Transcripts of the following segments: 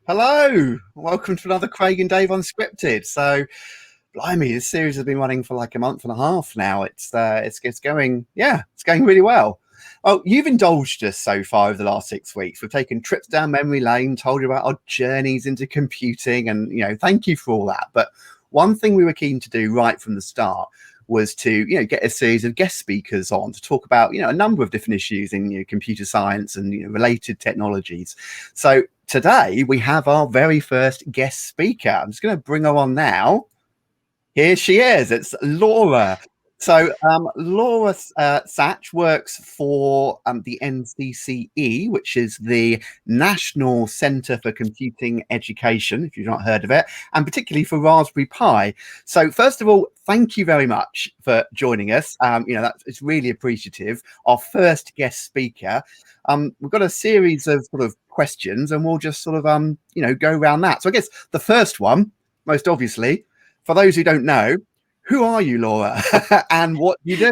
Hello, welcome to another Craig and Dave Unscripted. So, blimey, this series has been running for like a month and a half now. It's going, it's going really well. Well, you've indulged us so far over the last 6 weeks. We've taken trips down memory lane, told you about our journeys into computing, and thank you for all that. But one thing we were keen to do right from the start was to get a series of guest speakers on to talk about a number of different issues in computer science and related technologies. So today we have our very first guest speaker. I'm just going to bring her on now. Here she is. It's Laura. So Laura Sach works for the NCCE, which is the National Centre for Computing Education, if you've not heard of it, and particularly for Raspberry Pi. So first of all, thank you very much for joining us. It's really appreciative. Our first guest speaker. We've got a series of sort of questions, and we'll just sort of go around that. So I guess the first one, most obviously, for those who don't know, who are you, Laura, and what do you do?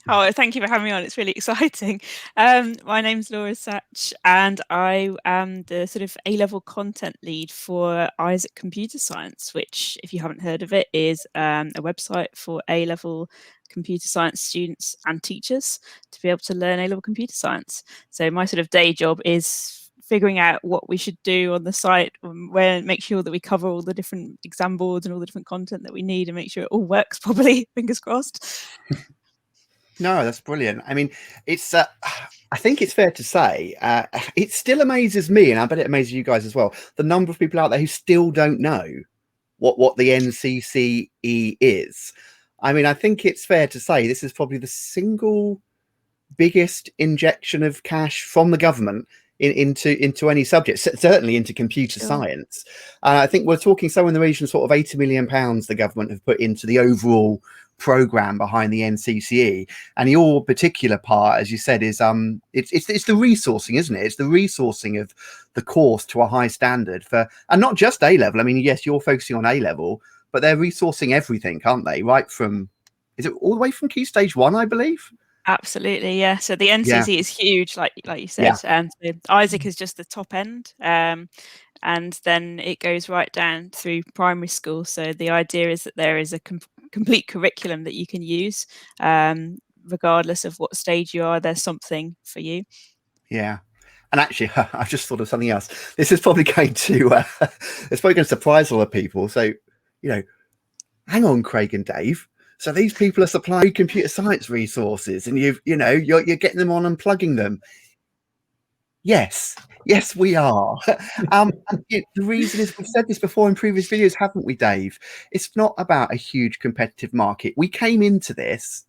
Oh, thank you for having me on. It's really exciting. My name's Laura Sach, and I am the sort of A-level content lead for Isaac Computer Science, which, if you haven't heard of it, is a website for A-level computer science students and teachers to be able to learn A-level computer science. So my sort of day job is figuring out what we should do on the site, where make sure that we cover all the different exam boards and all the different content that we need, and make sure it all works properly. Fingers crossed. No, that's brilliant. I mean, it's I think it's fair to say it still amazes me, and I bet it amazes you guys as well, the number of people out there who still don't know what the NCCE is. I mean, I think it's fair to say this is probably the single biggest injection of cash from the government into any subject, certainly into computer science. I think we're talking somewhere in the region of sort of £80 million the government have put into the overall program behind the NCCE, and your particular part, as you said, is it's the resourcing, isn't it? It's the resourcing of the course to a high standard and not just A level. I mean, yes, you're focusing on A level, but they're resourcing everything, aren't they? Right from, is it all the way from Key Stage 1, I believe? Absolutely, yeah. So the NCCE is huge, like you said, and so Isaac is just the top end, and then it goes right down through primary school. So the idea is that there is a complete curriculum that you can use, regardless of what stage you are. There's something for you. Yeah. And actually, I've just thought of something else. This is probably going to it's probably going to surprise a lot of people. So, hang on, Craig and Dave. So these people are supplying computer science resources, and you're getting them on and plugging them. Yes, we are. The reason is, we've said this before in previous videos, haven't we, Dave? It's not about a huge competitive market. We came into this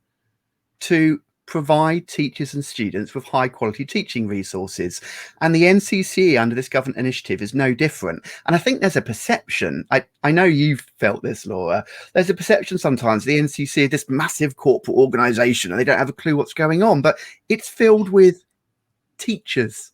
to provide teachers and students with high quality teaching resources, and the NCCE under this government initiative is no different. And I think there's a perception, I know you've felt this, Laura, there's a perception sometimes the NCCE is this massive corporate organization and they don't have a clue what's going on, but it's filled with teachers.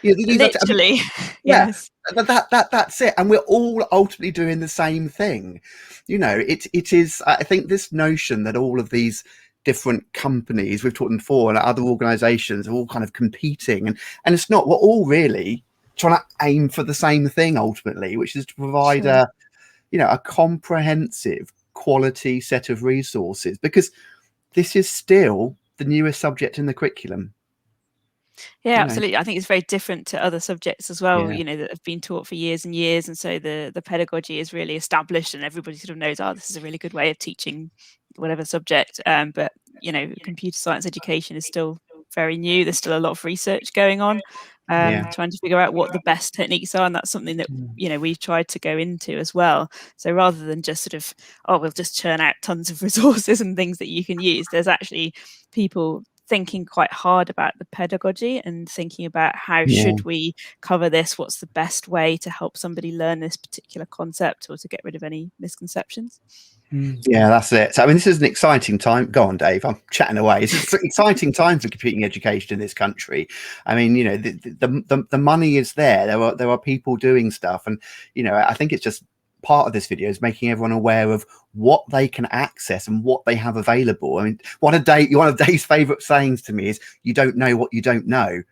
Literally. Yes, that's it, and we're all ultimately doing the same thing. It is, I think, this notion that all of these different companies, we've talked before, and other organizations are all kind of competing, and it's not. We're all really trying to aim for the same thing ultimately, which is to provide a comprehensive quality set of resources, because this is still the newest subject in the curriculum. Yeah, absolutely. I think it's very different to other subjects as well, that have been taught for years and years, and so the pedagogy is really established and everybody sort of knows, this is a really good way of teaching whatever subject, but computer science education is still very new. There's still a lot of research going on, trying to figure out what the best techniques are, and that's something that we've tried to go into as well. So rather than just sort of we'll just churn out tons of resources and things that you can use, there's actually people thinking quite hard about the pedagogy and thinking about how should we cover this, what's the best way to help somebody learn this particular concept or to get rid of any misconceptions. Yeah, that's it. So I mean, this is an exciting time. Go on, Dave. I'm chatting away. It's an exciting time for computing education in this country. I mean, the money is there. There are people doing stuff, and I think it's just part of this video is making everyone aware of what they can access and what they have available. I mean, one of Dave's favorite sayings to me is, "You don't know what you don't know."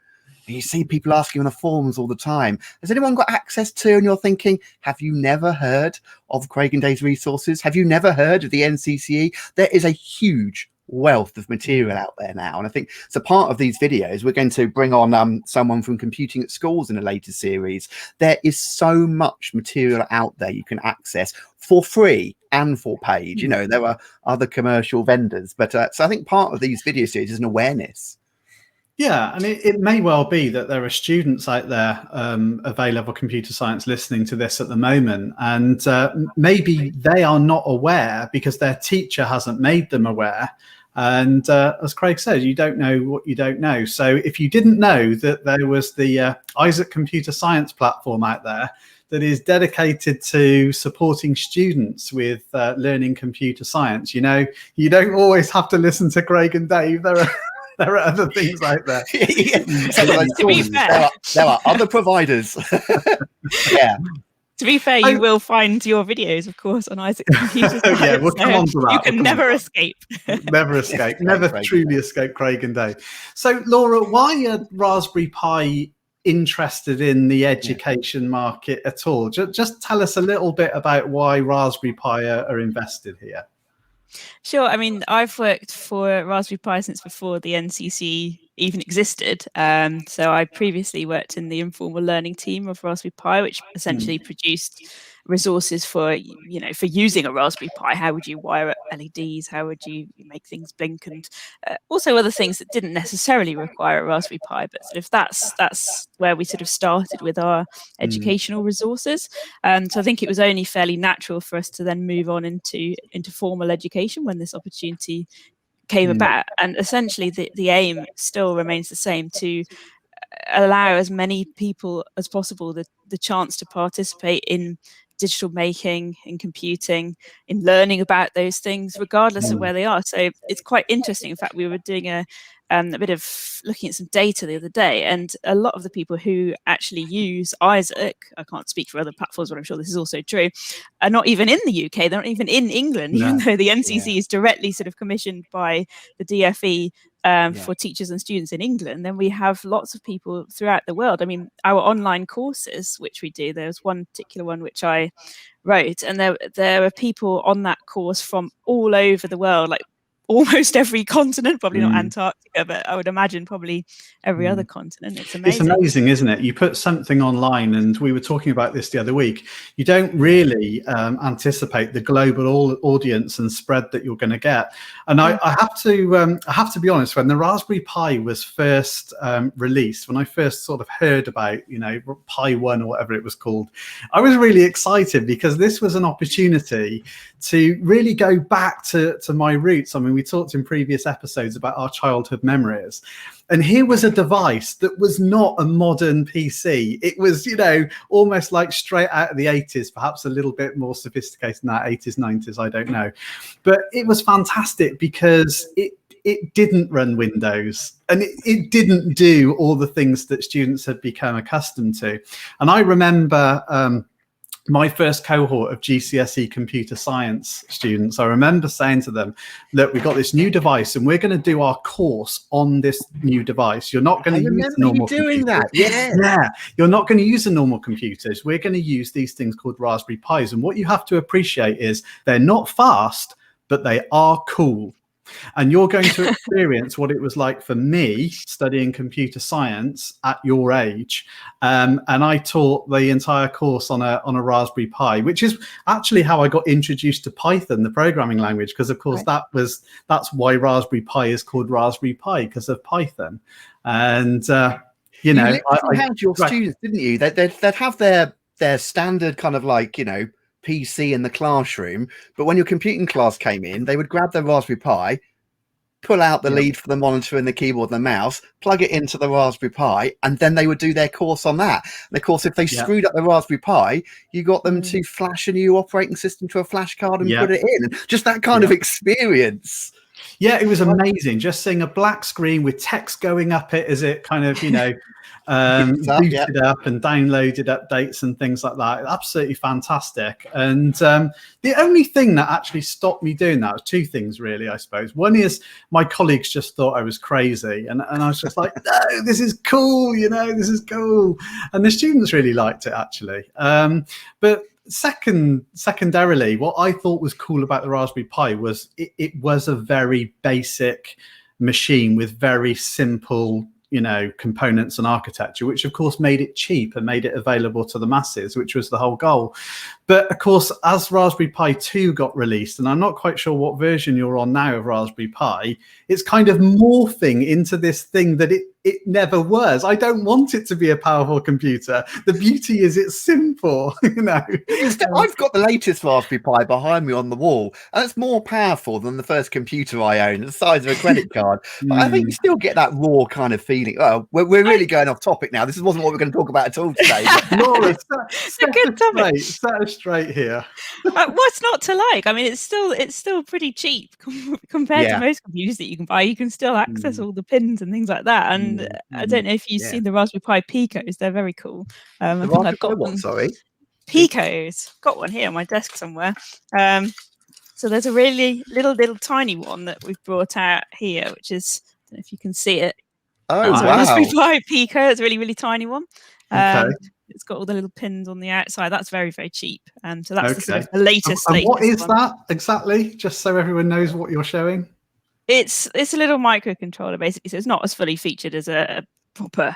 And you see people asking on the forums all the time, has anyone got access to? And you're thinking, have you never heard of Craig and Dave's resources? Have you never heard of the NCCE? There is a huge wealth of material out there now. And I think so part of these videos, we're going to bring on someone from Computing at Schools in a later series. There is so much material out there you can access for free and for paid. You know, there are other commercial vendors, but so I think part of these video series is an awareness. Yeah, and it may well be that there are students out there of A-level computer science listening to this at the moment, and maybe they are not aware because their teacher hasn't made them aware. And as Craig said, you don't know what you don't know. So if you didn't know that there was the Isaac Computer Science platform out there that is dedicated to supporting students with learning computer science, you know, you don't always have to listen to Craig and Dave. There are other things out there. To be fair, there are other providers. Yeah. To be fair, you will find your videos, of course, on Isaac Computer Science. Yeah, we'll come on to that. You can never escape. Never escape. Never truly escape Craig and Dave. So, Laura, why are Raspberry Pi interested in the education market at all? Just tell us a little bit about why Raspberry Pi are invested here. Sure. I mean, I've worked for Raspberry Pi since before the NCCE even existed. So I previously worked in the informal learning team of Raspberry Pi, which essentially produced resources for, you know, for using a Raspberry Pi. How would you wire up LEDs? How would you make things blink? And also other things that didn't necessarily require a Raspberry Pi, but sort of that's where we sort of started with our educational resources. So I think it was only fairly natural for us to then move on into formal education when this opportunity came about. And essentially the aim still remains the same, to allow as many people as possible the chance to participate in digital making, in computing, in learning about those things, regardless of where they are. So it's quite interesting. In fact, we were doing a bit of looking at some data the other day, and a lot of the people who actually use Isaac, I can't speak for other platforms, but I'm sure this is also true, are not even in the UK. They're not even in England, even though the NCCE is directly sort of commissioned by the DFE for teachers and students in England. Then we have lots of people throughout the world. I mean, our online courses, which we do, there's one particular one which I wrote, and there are people on that course from all over the world, like almost every continent, probably not Antarctica, but I would imagine probably every other continent. It's amazing. It's amazing, isn't it? You put something online, and we were talking about this the other week. You don't really anticipate the global audience and spread that you're going to get. And I have to be honest. When the Raspberry Pi was first released, when I first sort of heard about, you know, Pi 1 or whatever it was called, I was really excited because this was an opportunity to really go back to my roots. I mean, we talked in previous episodes about our childhood memories. And here was a device that was not a modern PC. It was, you know, almost like straight out of the 80s, perhaps a little bit more sophisticated than that, 80s, 90s, I don't know. But it was fantastic because it didn't run Windows, and it didn't do all the things that students had become accustomed to. And I remember my first cohort of GCSE computer science students, I remember saying to them, look, we've got this new device and we're going to do our course on this new device. You're not going to use normal computers. That. Yeah, you're not going to use the normal computers. We're going to use these things called Raspberry Pis. And what you have to appreciate is they're not fast, but they are cool. And you're going to experience what it was like for me studying computer science at your age. And I taught the entire course on a Raspberry Pi, which is actually how I got introduced to Python, the programming language, because of course that's why Raspberry Pi is called Raspberry Pi, because of Python. And you know, you had your students, didn't you? They'd have their standard kind of like, you know, PC in the classroom, but when your computing class came in, they would grab their Raspberry Pi, pull out the lead for the monitor and the keyboard and the mouse, plug it into the Raspberry Pi, and then they would do their course on that. And of course, if they screwed up the Raspberry Pi, you got them to flash a new operating system to a flash card and put it in. Just that kind of experience. Yeah, it was amazing. Just seeing a black screen with text going up it as it kind of, booted up and downloaded updates and things like that. Absolutely fantastic. And the only thing that actually stopped me doing that was two things, really, I suppose. One is my colleagues just thought I was crazy. And I was just like, no, this is cool, this is cool. And the students really liked it, actually. But secondarily, what I thought was cool about the Raspberry Pi was it was a very basic machine with very simple components and architecture, which of course made it cheap and made it available to the masses, which was the whole goal. But of course, as Raspberry Pi 2 got released, and I'm not quite sure what version you're on now of Raspberry Pi, it's kind of morphing into this thing that it never was. I don't want it to be a powerful computer. The beauty is it's simple, I've got the latest Raspberry Pi behind me on the wall, and it's more powerful than the first computer I owned, the size of a credit card. But I think you still get that raw kind of feeling. Oh, we're really going off topic now. This wasn't what we're going to talk about at all today. Laura, it's a good topic. Set us straight here. What's not to like? I mean, it's still pretty cheap compared to most computers that you can buy. You can still access all the pins and things like that. And I don't know if you've seen the Raspberry Pi Picos. They're very cool. I think I've got one. Sorry, Picos. Got one here on my desk somewhere. So there's a really little tiny one that we've brought out here, which is, I don't know if you can see it. Oh, wow. Raspberry Pi Pico. It's a really tiny one. Okay. It's got all the little pins on the outside. That's very, very cheap. So that's the, sort of the latest. And what is that exactly? Just so everyone knows what you're showing. It's a little microcontroller, basically. So it's not as fully featured as a proper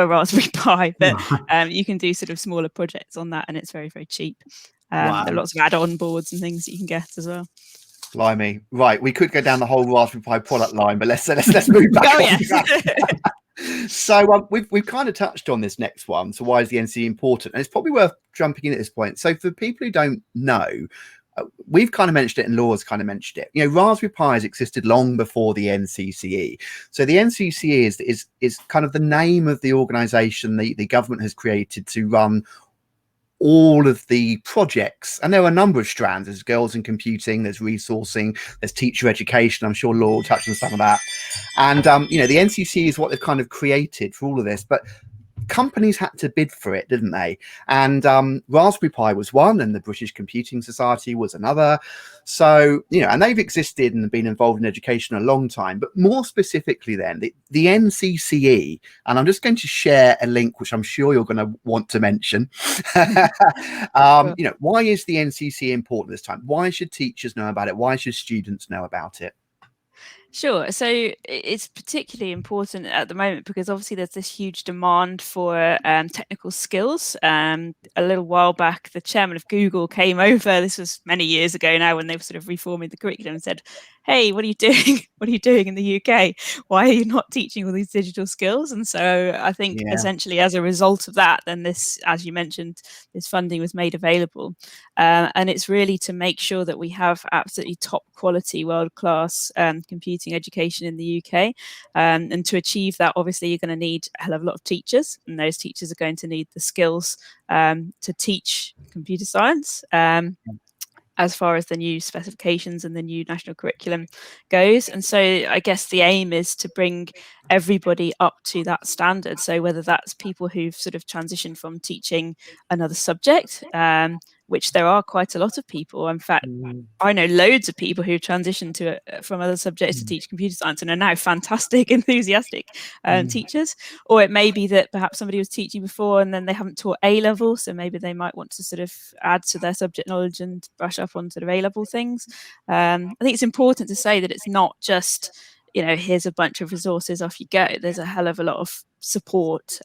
Raspberry Pi, but you can do sort of smaller projects on that, and it's very, very cheap. There are lots of add-on boards and things that you can get as well. Blimey. Right, we could go down the whole Raspberry Pi product line, but let's move back. So we've kind of touched on this next one. So why is the NCCE important? And it's probably worth jumping in at this point. So for people who don't know, we've kind of mentioned it, and Laura's kind of mentioned it. Raspberry Pi has existed long before the NCCE. So the NCCE is kind of the name of the organisation the government has created to run all of the projects, and there are a number of strands. There's girls in computing, there's resourcing, there's teacher education. I'm sure Laura will touch on some of that. And the NCCE is what they've kind of created for all of this, but companies had to bid for it, didn't they? And Raspberry Pi was one, and the British Computing Society was another. So, and they've existed and been involved in education a long time. But more specifically then, the NCCE, and I'm just going to share a link, which I'm sure you're going to want to mention. Why is the NCCE important this time? Why should teachers know about it? Why should students know about it? Sure. So it's particularly important at the moment because obviously there's this huge demand for technical skills. A little while back, the chairman of Google came over. This was many years ago now, when they were sort of reforming the curriculum, and said, "Hey, what are you doing? What are you doing in the UK? Why are you not teaching all these digital skills?" And so I think essentially as a result of that, then this, as you mentioned, this funding was made available. And it's really to make sure that we have absolutely top quality, world-class computing education in the UK. And to achieve that, obviously, you're going to need a hell of a lot of teachers, and those teachers are going to need the skills to teach computer science. As far as the new specifications and the new national curriculum goes. And so I guess the aim is to bring everybody up to that standard. So whether that's people who've sort of transitioned from teaching another subject, which there are quite a lot of people. In fact, I know loads of people who've transitioned from other subjects to teach computer science and are now fantastic, enthusiastic teachers. Or it may be that perhaps somebody was teaching before and then they haven't taught A-level, so maybe they might want to sort of add to their subject knowledge and brush up on sort of A-level things. I think it's important to say that it's not just, here's a bunch of resources, off you go. There's a hell of a lot of support.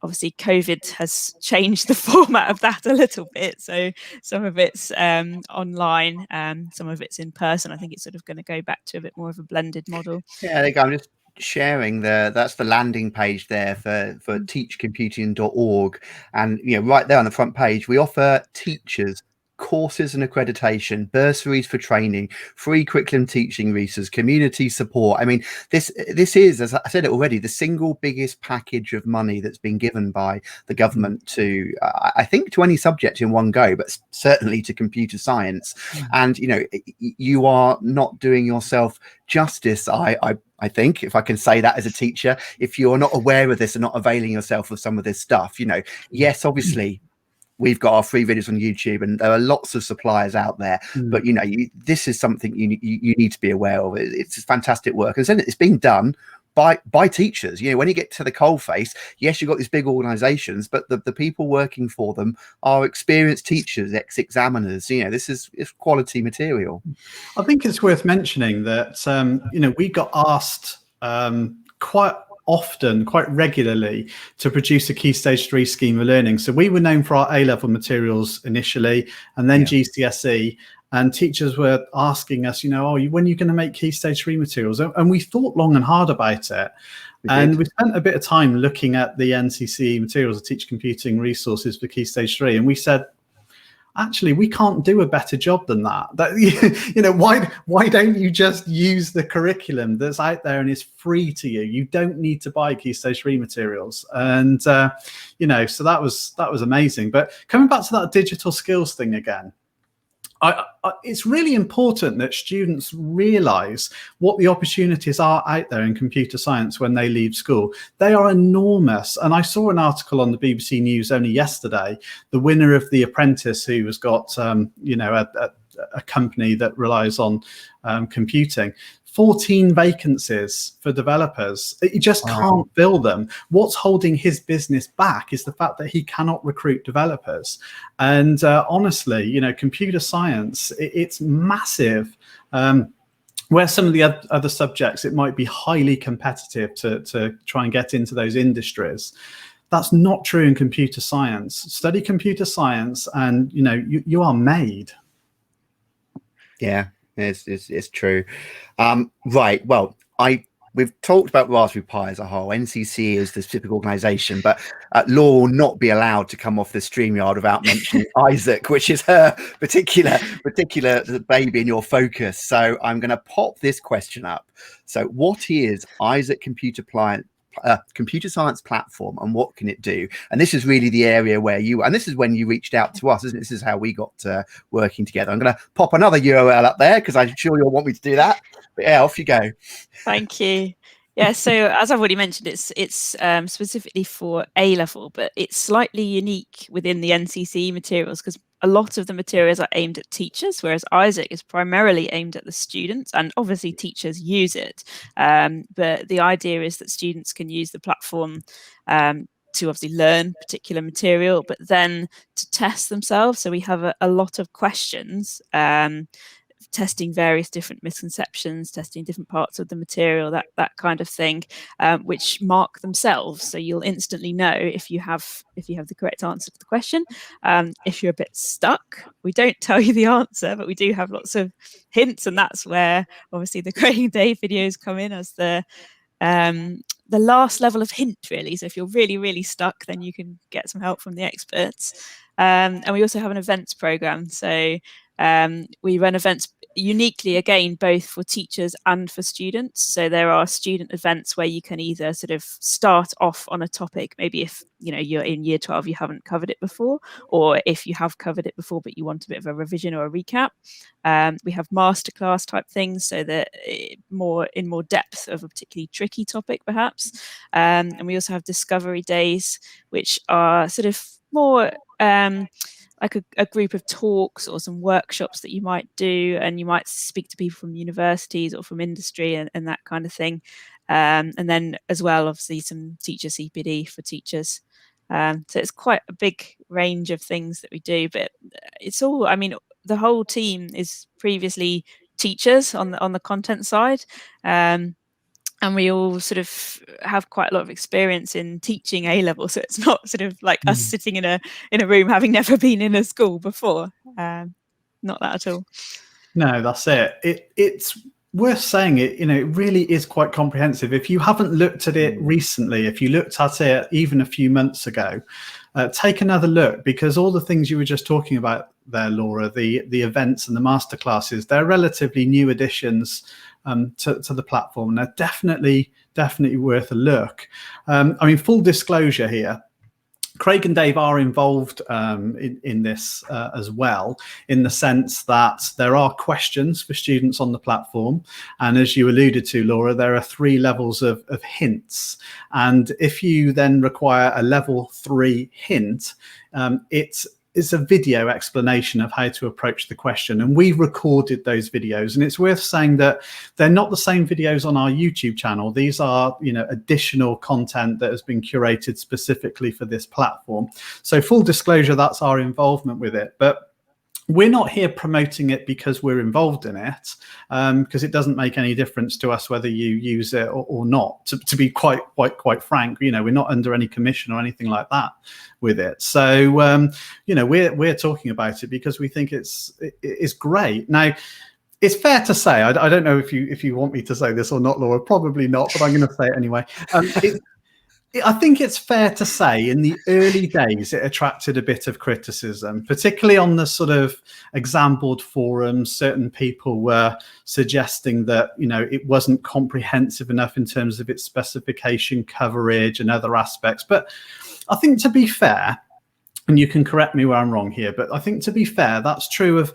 Obviously, COVID has changed the format of that a little bit. So some of it's online, some of it's in person. I think it's sort of going to go back to a bit more of a blended model. Yeah, there you go. I'm just sharing that's the landing page there for teachcomputing.org. And, right there on the front page, we offer teachers courses and accreditation, bursaries for training, free curriculum teaching resources, community support. I mean, this is, as I said it already, the single biggest package of money that's been given by the government to, I think, to any subject in one go, but certainly to computer science. And, you know, you are not doing yourself justice, I think, if I can say that as a teacher, if you're not aware of this and not availing yourself of some of this stuff. You know, yes, obviously, we've got our free videos on YouTube, and there are lots of suppliers out there. But you know, this is something you need to be aware of. It's fantastic work, and it's being done by teachers. You know, when you get to the coalface, yes, you've got these big organizations, but the people working for them are experienced teachers, ex-examiners. You know, it's quality material. I think it's worth mentioning that you know, we got asked quite often, quite regularly, to produce a Key Stage 3 scheme of learning. So we were known for our A-level materials initially, and then GCSE. And teachers were asking us, you know, oh, when are you going to make Key Stage 3 materials? And we thought long and hard about it. We spent a bit of time looking at the NCCE materials, the Teach Computing resources for Key Stage 3. And we said, actually, we can't do a better job than that. You know, why don't you just use the curriculum that's out there and is free to you? You don't need to buy Key Stage 3 materials. And, you know, so that was amazing. But coming back to that digital skills thing again, it's really important that students realize what the opportunities are out there in computer science when they leave school. They are enormous. And I saw an article on the BBC News only yesterday, the winner of The Apprentice, who has got, you know, a company that relies on computing. 14 vacancies for developers. You just can't fill them. What's holding his business back is the fact that he cannot recruit developers. And honestly, you know, computer science, it's massive. Where some of the other subjects, it might be highly competitive to try and get into those industries. That's not true in computer science. Study computer science and, you know, you are made. Yeah. It's true. Right. Well, we've talked about Raspberry Pi as a whole. NCCE is the specific organization, but Laura will not be allowed to come off the StreamYard without mentioning Isaac, which is her particular baby in your focus. So I'm going to pop this question up. So what is Isaac computer science platform, and what can it do? And this is really the area where and this is when you reached out to us, isn't it? This is how we got working together. I'm going to pop another URL up there because I'm sure you'll want me to do that. But yeah, off you go. Thank you. Yeah, so as I've already mentioned, it's specifically for A-level, but it's slightly unique within the NCCE materials because a lot of the materials are aimed at teachers, whereas Isaac is primarily aimed at the students, and obviously teachers use it. But the idea is that students can use the platform to obviously learn particular material, but then to test themselves. So we have a lot of questions, testing various different misconceptions, testing different parts of the material, that kind of thing, which mark themselves. So you'll instantly know if you have the correct answer to the question. If you're a bit stuck, we don't tell you the answer, but we do have lots of hints, and that's where obviously the Craig and Dave videos come in as the last level of hint, really. So if you're really, really stuck, then you can get some help from the experts. And we also have an events program. So we run events uniquely, again, both for teachers and for students. So there are student events where you can either sort of start off on a topic, maybe if you know you're in year 12, you haven't covered it before, or if you have covered it before but you want a bit of a revision or a recap. We have masterclass type things, so that more depth of a particularly tricky topic perhaps. And we also have discovery days, which are sort of more like a group of talks or some workshops that you might do, and you might speak to people from universities or from industry and that kind of thing. And then as well, obviously, some teacher CPD for teachers. So it's quite a big range of things that we do, but it's all, I mean, the whole team is previously teachers on the content side. And we all sort of have quite a lot of experience in teaching A-level, so it's not sort of like us sitting in a room having never been in a school before. Not that at all. No, that's it. It's worth saying it, it really is quite comprehensive. If you haven't looked at it recently, if you looked at it even a few months ago, take another look, because all the things you were just talking about there, Laura, the events and the masterclasses, they're relatively new additions to the platform, and they're definitely worth a look. I mean, full disclosure here, Craig and Dave are involved in this as well, in the sense that there are questions for students on the platform. And as you alluded to, Laura, there are 3 levels of hints. And if you then require a level 3 hint, it's a video explanation of how to approach the question, and we recorded those videos. And it's worth saying that they're not the same videos on our YouTube channel. These are additional content that has been curated specifically for this platform. So full disclosure, that's our involvement with it, but we're not here promoting it because we're involved in it, because it doesn't make any difference to us whether you use it or not. To be quite frank, we're not under any commission or anything like that with it. So we're talking about it because we think it's great. Now, it's fair to say, I don't know if you want me to say this or not, Laura, probably not, but I'm going to say it anyway. I think it's fair to say in the early days it attracted a bit of criticism, particularly on the sort of exam board forums. Certain people were suggesting that it wasn't comprehensive enough in terms of its specification coverage and other aspects. But I think, to be fair, and you can correct me where I'm wrong here, but I think, to be fair, that's true of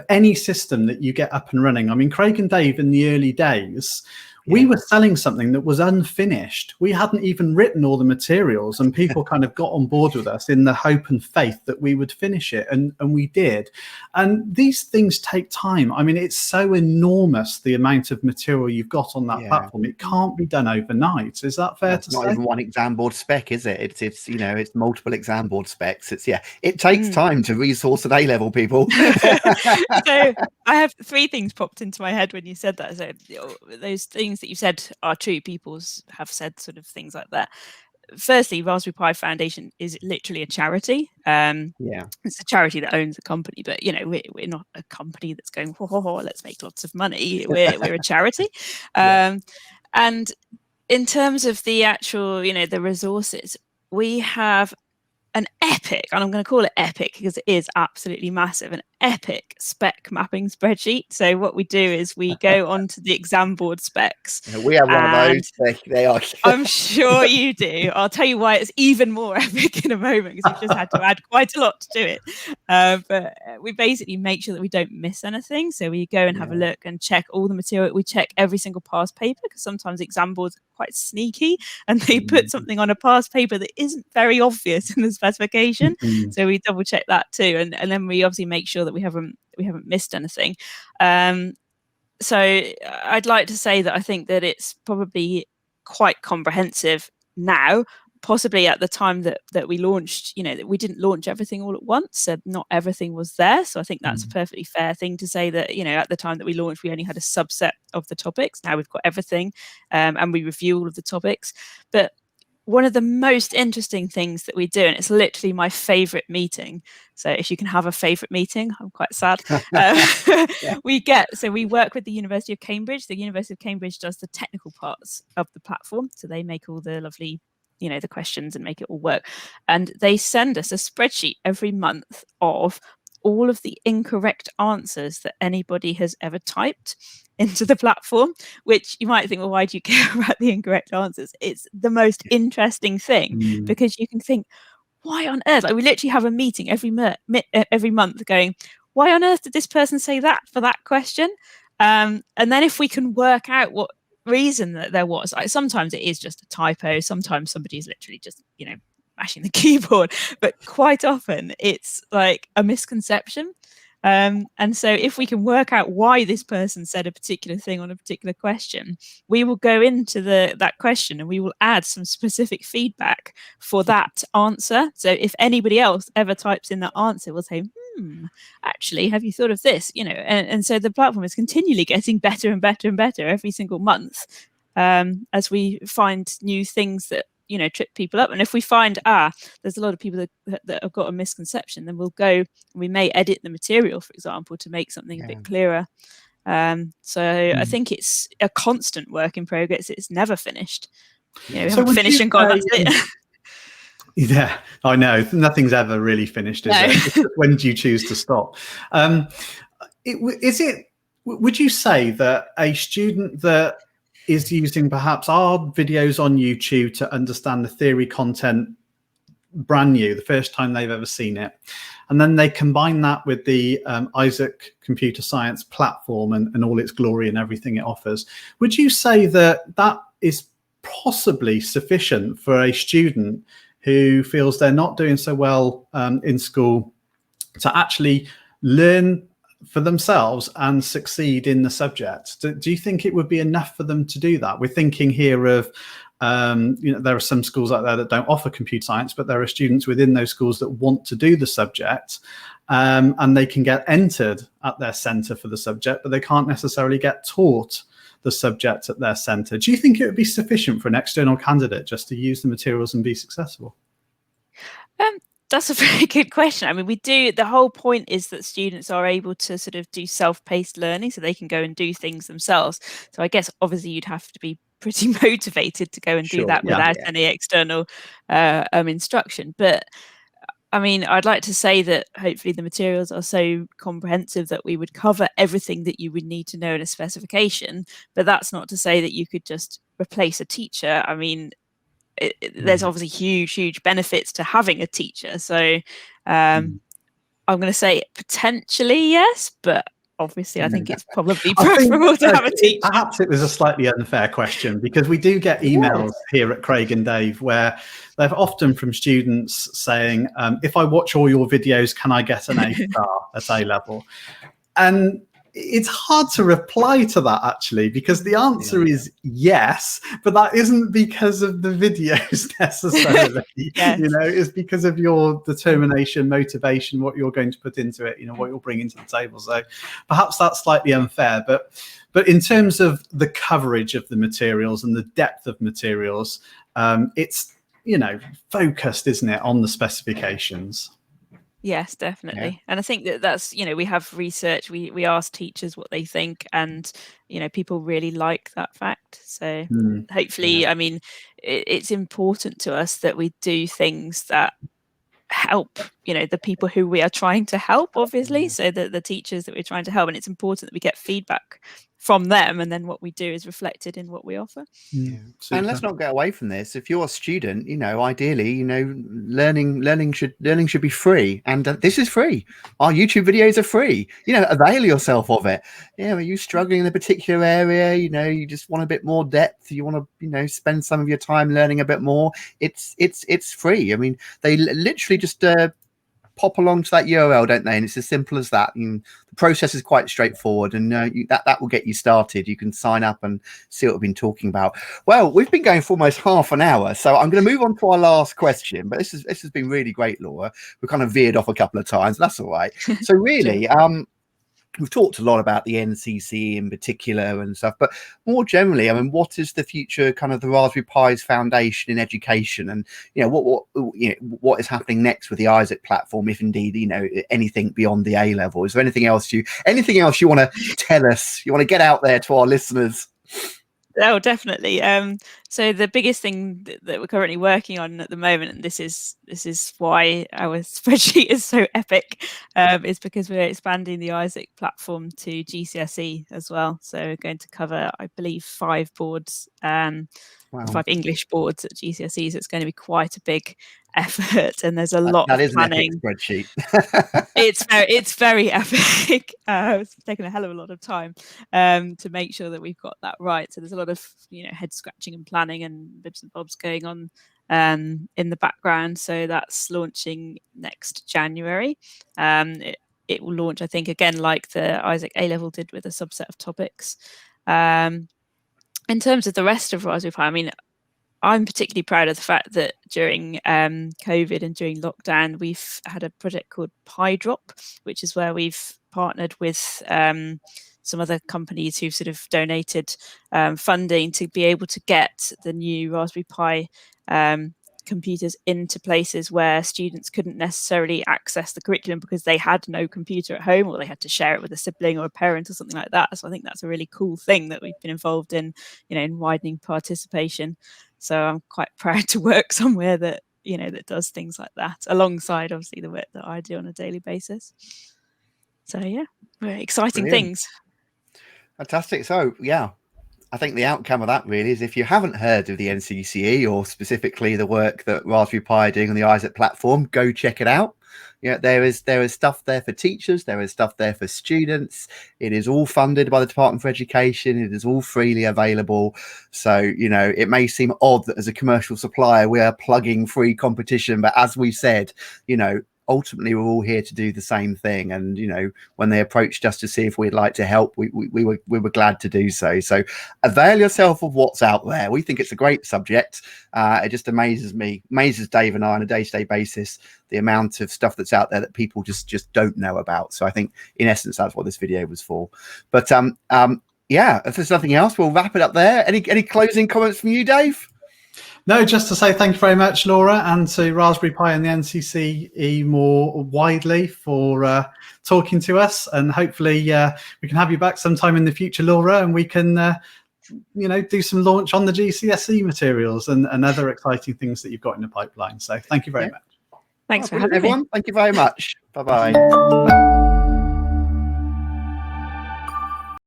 any system that you get up and running. I mean, Craig and Dave, in the early days, we were selling something that was unfinished. We hadn't even written all the materials, and people kind of got on board with us in the hope and faith that we would finish it, and we did. And these things take time. I mean, it's so enormous, the amount of material you've got on that platform. It can't be done overnight. Is that fair to say? It's not even one exam board spec, is it? It's multiple exam board specs. It takes time to resource an A-level, people. So I have 3 things popped into my head when you said that. So those things that you said are true. People have said sort of things like that. Firstly, Raspberry Pi Foundation is literally a charity. It's a charity that owns a company, but we're not a company that's going, let's make lots of money. We're a charity. And in terms of the actual, the resources, we have an epic, and I'm going to call it epic because it is absolutely massive, an epic spec mapping spreadsheet. So what we do is we go onto the exam board specs. We have one of those. They are. I'm sure you do. I'll tell you why it's even more epic in a moment, because we've just had to add quite a lot to it. But we basically make sure that we don't miss anything. So we go and have a look and check all the material. We check every single past paper, because sometimes exam boards are quite sneaky and they put something on a past paper that isn't very obvious in the specification. So we double check that too, and then we obviously make sure that we haven't missed anything. So I'd like to say that I think that it's probably quite comprehensive now. Possibly at the time that we launched, that we didn't launch everything all at once, so not everything was there. So I think that's a perfectly fair thing to say, that at the time that we launched, we only had a subset of the topics. Now we've got everything, and we review all of the topics. But one of the most interesting things that we do, and it's literally my favorite meeting, so if you can have a favorite meeting, I'm quite sad. We work with the University of Cambridge. The University of Cambridge does the technical parts of the platform, so they make all the lovely the questions and make it all work. And they send us a spreadsheet every month of all of the incorrect answers that anybody has ever typed into the platform, which you might think, well, why do you care about the incorrect answers? It's the most interesting thing, because you can think, why on earth? Like, we literally have a meeting every month going, why on earth did this person say that for that question? And then if we can work out what reason that there was, like, sometimes it is just a typo, sometimes somebody's literally just mashing the keyboard, but quite often it's like a misconception. And so if we can work out why this person said a particular thing on a particular question, we will go into that question and we will add some specific feedback for that answer. So if anybody else ever types in that answer, we'll say, actually, have you thought of this? And so the platform is continually getting better and better and better every single month, as we find new things that trip people up. And if we find there's a lot of people that have got a misconception, then we'll go and we may edit the material, for example, to make something a bit clearer. So I think it's a constant work in progress. It's never finished. We So haven't finished and gone, that's it. Yeah, I know. Nothing's ever really finished, is it? It's just when do you choose to stop? Would you say that a student that is using perhaps our videos on YouTube to understand the theory content brand new, the first time they've ever seen it, and then they combine that with the Isaac Computer Science platform and all its glory and everything it offers, would you say that that is possibly sufficient for a student who feels they're not doing so well in school to actually learn for themselves and succeed in the subject? Do you think it would be enough for them to do that? We're thinking here of, there are some schools out there that don't offer computer science, but there are students within those schools that want to do the subject, and they can get entered at their centre for the subject, but they can't necessarily get taught the subject at their centre. Do you think it would be sufficient for an external candidate just to use the materials and be successful? That's a very good question. I mean, the whole point is that students are able to sort of do self-paced learning, so they can go and do things themselves. So I guess obviously you'd have to be pretty motivated to go and do that without any external instruction. But I mean, I'd like to say that hopefully the materials are so comprehensive that we would cover everything that you would need to know in a specification, but that's not to say that you could just replace a teacher. I mean, there's obviously huge benefits to having a teacher. So I'm going to say potentially yes, but obviously I think it's probably preferable to have a teacher. Perhaps it was a slightly unfair question, because we do get emails here at Craig and Dave where they're often from students saying, if I watch all your videos, can I get an A star at A level? And it's hard to reply to that, actually, because the answer is yes, but that isn't because of the videos necessarily. It's because of your determination, motivation, what you're going to put into it, what you'll bring into the table. So perhaps that's slightly unfair, but in terms of the coverage of the materials and the depth of materials, it's focused, isn't it, on the specifications? Yes, definitely. And I think that's, we have research, we ask teachers what they think, and, people really like that fact. So hopefully, I mean, it's important to us that we do things that help, the people who we are trying to help, obviously. So the teachers that we're trying to help, and it's important that we get feedback from them, and then what we do is reflected in what we offer. And let's not get away from this. If you're a student, ideally, learning should be free, and this is free. Our YouTube videos are free. Avail yourself of it. Are you struggling in a particular area? You just want a bit more depth. You want to, spend some of your time learning a bit more. It's free. I mean, they literally just pop along to that URL, don't they? And it's as simple as that. And the process is quite straightforward, and that will get you started. You can sign up and see what we've been talking about. Well, we've been going for almost half an hour, so I'm going to move on to our last question. But this has been really great, Laura. We kind of veered off a couple of times. That's all right. So really, we've talked a lot about the NCCE in particular and stuff, but more generally, I mean, what is the future kind of the Raspberry Pi's foundation in education, and what is happening next with the Isaac platform, if indeed anything beyond the A level? Is there anything else you want to tell us? You want to get out there to our listeners? Oh, definitely. So the biggest thing that we're currently working on at the moment, and this is why our spreadsheet is so epic, is because we're expanding the Isaac platform to GCSE as well. So we're going to cover, I believe, 5 boards, 5 English boards at GCSE. So it's going to be quite a big effort, and there's a lot of planning. That is an epic spreadsheet. It's very epic. It's taken a hell of a lot of time to make sure that we've got that right. So there's a lot of head scratching and planning and bits and bobs going on in the background. So that's launching next January. It will launch, I think, again like the Isaac A level did, with a subset of topics. In terms of the rest of Raspberry Pi, I mean, I'm particularly proud of the fact that during COVID and during lockdown, we've had a project called Pi Drop, which is where we've partnered with some other companies who've sort of donated funding to be able to get the new Raspberry Pi computers into places where students couldn't necessarily access the curriculum because they had no computer at home, or they had to share it with a sibling or a parent or something like that. So I think that's a really cool thing that we've been involved in, in widening participation. So I'm quite proud to work somewhere that, that does things like that, alongside obviously the work that I do on a daily basis. So yeah, very exciting things. Fantastic. So yeah, I think the outcome of that really is, if you haven't heard of the NCCE, or specifically the work that Raspberry Pi are doing on the Isaac platform, go check it out. Yeah, there is stuff there for teachers, there is stuff there for students. It is all funded by the Department for Education. It is all freely available. So, it may seem odd that as a commercial supplier we are plugging free competition, but as we said, ultimately we're all here to do the same thing. And when they approached us to see if we'd like to help, we were glad to do so. So avail yourself of what's out there. We think it's a great subject. It just amazes Dave and I on a day-to-day basis, the amount of stuff that's out there that people just don't know about. So I think in essence that's what this video was for. But yeah, if there's nothing else, we'll wrap it up there. Any closing comments from you, Dave? No, just to say thank you very much, Laura, and to Raspberry Pi and the NCCE more widely for talking to us. And hopefully we can have you back sometime in the future, Laura, and we can do some launch on the GCSE materials and other exciting things that you've got in the pipeline. So thank you very much. Thanks for having me. Everyone. Thank you very much. Bye-bye.